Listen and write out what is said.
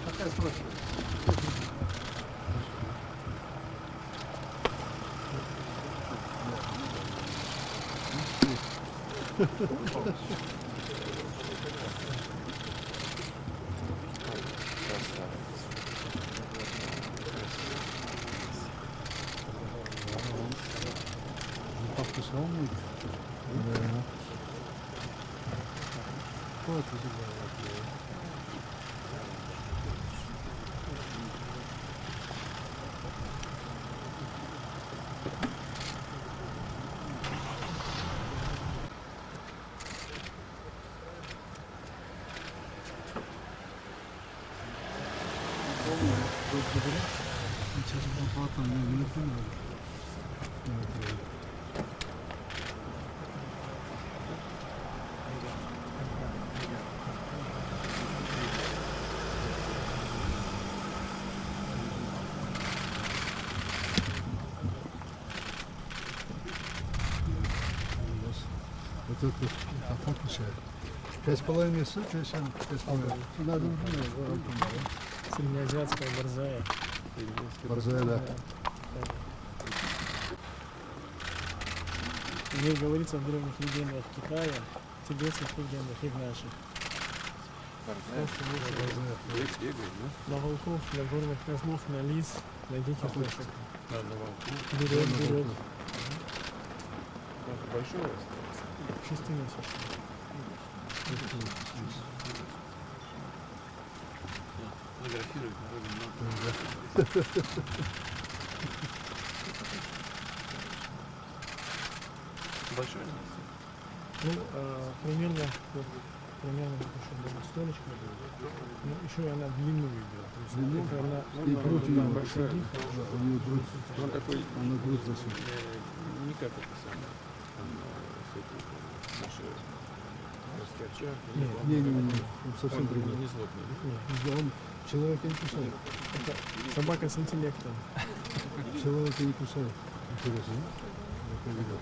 Какая срочность? Подписал. Да. Вот это сейчас потом не понял. Вот это фокусия. 5,5 суток, 5,5. Надо Среднеазиатская борзая. борзая, да. В ней говорится в древних легендах Китая, тибетских легендах и в наших. На волков, на горных козлов, на лис, на диких кошек. Берет. Большой? 6-месячный. Фотографирует народу много. Большой? Ну, примерно еще было столечко. Ну, еще она длинную берет. То есть Длину? она И грудь у нее большая. У нее грудь. Он такой, Она грудь зачем? не как это самое. Наши русские овчарки. Не, он совсем Он другой. не злобный. Нет, Он человека не кусает. это собака с интеллектом. Человека не кусает. Интересно, да? Я повидал.